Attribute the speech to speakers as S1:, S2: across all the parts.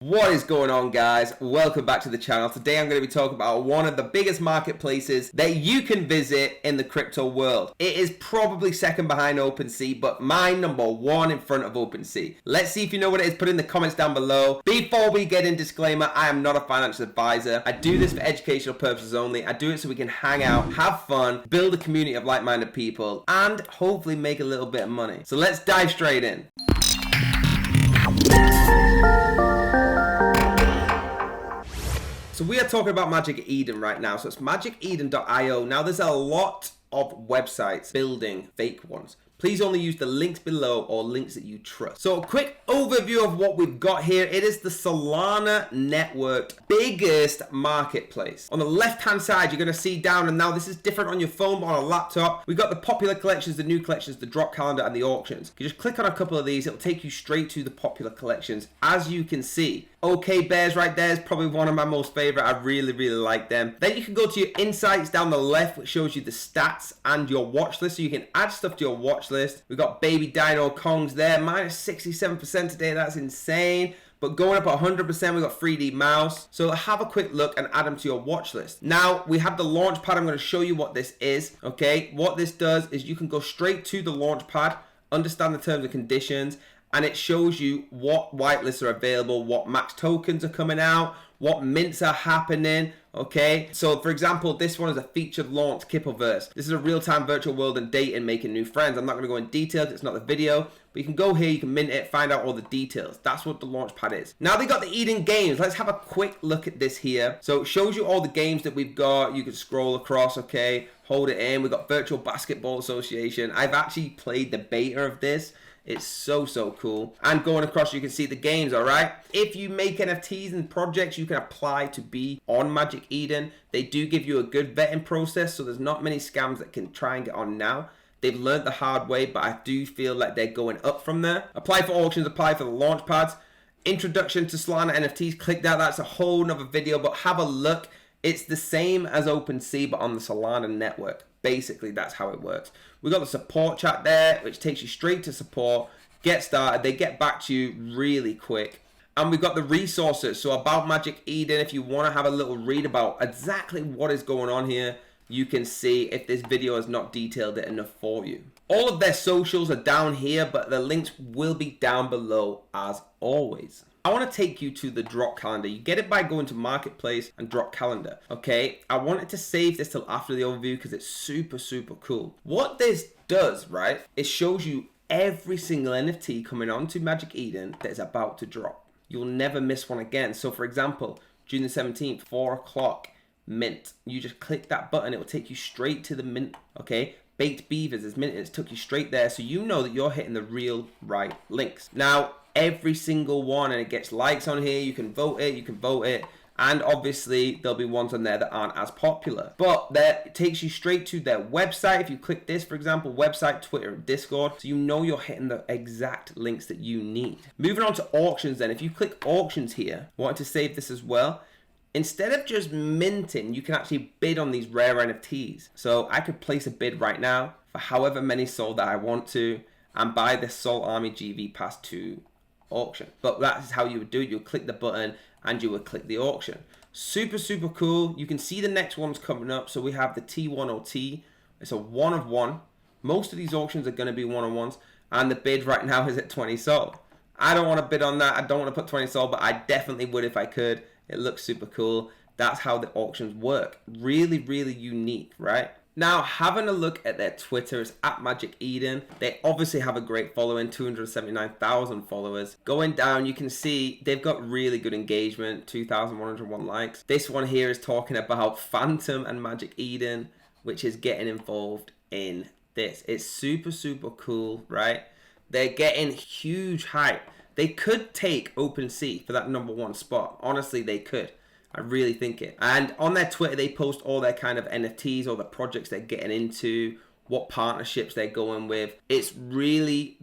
S1: What is going on, guys? Welcome back to the channel. Today I'm going to be talking about one of the biggest marketplaces that you can visit in the crypto world. It is probably second behind OpenSea, but my number one in front of OpenSea. Let's see if you know what it is. Put in the comments down below. Before we get in, disclaimer, I am not a financial advisor. I do this for educational purposes only. I do it so we can hang out, have fun, build a community of like-minded people, and hopefully make a little bit of money. So let's dive straight in. So we are talking about Magic Eden right now. So it's magiceden.io. Now there's a lot of websites building fake ones. Please only use the links below or links that you trust. So a quick overview of what we've got here. It is the Solana networked biggest marketplace. On the left-hand side, you're going to see down, and now this is different on your phone, but on a laptop, we've got the popular collections, the new collections, the drop calendar, and the auctions. You just click on a couple of these, it'll take you straight to the popular collections. As you can see, OK Bears right there is probably one of my most favorite. I really like them. Then you can go to your insights down the left, which shows you the stats and your watch list. So you can add stuff to your watch list. We've got Baby Dino Kongs there, minus 67% today. That's insane. But going up 100%, we've got 3D mouse. So have a quick look and add them to your watch list. Now we have the Launchpad. I'm going to show you what this is. Okay, what this does is you can go straight to the Launchpad, understand the terms and conditions, and it shows you what whitelists are available, what max tokens are coming out, what mints are happening. Okay, so for example, this one is a featured launch Kippleverse. This is a real-time virtual world and dating, making new friends. I'm not going to go in details, it's not the video, but you can go here, you can mint it, find out all the details. That's what the Launchpad is. Now they got the Eden games. Let's have a quick look at this here. So it shows you all the games that we've got. You can scroll across, okay, hold it in. We've got Virtual Basketball Association. I've actually played the beta of this. It's so cool. And going across, you can see the games, all right? If you make NFTs and projects, you can apply to be on Magic Eden. They do give you a good vetting process, so there's not many scams that can try and get on now. They've learned the hard way, but I do feel like they're going up from there. Apply for auctions, apply for the launch pads. Introduction to Solana NFTs, click that. That's a whole nother video, but have a look. It's the same as OpenSea, but on the Solana network. Basically, that's how it works. We've got the support chat there, which takes you straight to support. Get started. They get back to you really quick. And we've got the resources. So about Magic Eden, if you want to have a little read about exactly what is going on here, you can see if this video has not detailed it enough for you. All of their socials are down here, but the links will be down below as always. I want to take you to the drop calendar. You get it by going to marketplace and drop calendar. Okay, I wanted to save this till after the overview because it's super cool. What this does, right, it shows you every single NFT coming onto Magic Eden that is about to drop. You'll never miss one again. So for example, June the 17th, 4 o'clock, mint. You just click that button, it will take you straight to the mint. Okay, Baked Beavers is mint, it's took you straight there, so you know that you're hitting the real right links. Now every single one, and it gets likes on here, you can vote it, and obviously there'll be ones on there that aren't as popular, but that takes you straight to their website. If you click this, for example, website, Twitter, Discord, so you know you're hitting the exact links that you need. Moving on to auctions then, if you click auctions here, I wanted to save this as well. Instead of just minting, you can actually bid on these rare NFTs. So I could place a bid right now for however many sold that I want to, and buy this Soul Army GV Pass to auction. But that's how you would do it. You'll click the button and you would click the auction. Super cool. You can see the next one's coming up. So we have the T10T. It's a 1 of 1. Most of these auctions are going to be 1-on-1s, and the bid right now is at 20 sold. I don't want to bid on that. I don't want to put 20 sold, but I definitely would if I could. It looks super cool. That's how the auctions work. Really unique, right? Now, having a look at their Twitter, it's at Magic Eden. They obviously have a great following, 279,000 followers. Going down, you can see they've got really good engagement, 2,101 likes. This one here is talking about Phantom and Magic Eden, which is getting involved in this. It's super cool, right? They're getting huge hype. They could take OpenSea for that #1 spot. Honestly, they could. I really think it. And on their Twitter, they post all their kind of NFTs, all the projects they're getting into, what partnerships they're going with. It's really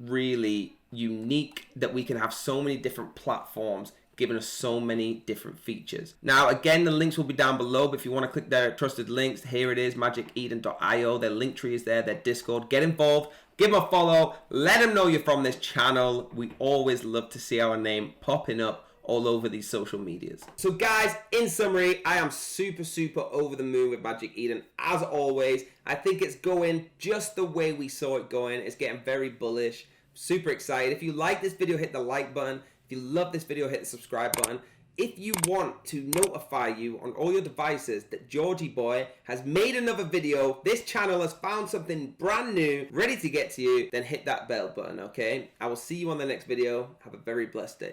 S1: unique that we can have so many different platforms giving us so many different features. Now, again, the links will be down below, but if you want to click their trusted links, here it is, magiceden.io. Their link tree is there, their Discord. Get involved, give them a follow, let them know you're from this channel. We always love to see our name popping up all over these social medias. So guys, in summary, I am super over the moon with Magic Eden. As always, I think it's going just the way we saw it going. It's getting very bullish. Super excited. If you like this video, hit the like button. If you love this video, hit the subscribe button. If you want to notify you on all your devices that Georgie Boy has made another video, this channel has found something brand new, ready to get to you, then hit that bell button, okay? I will see you on the next video. Have a very blessed day.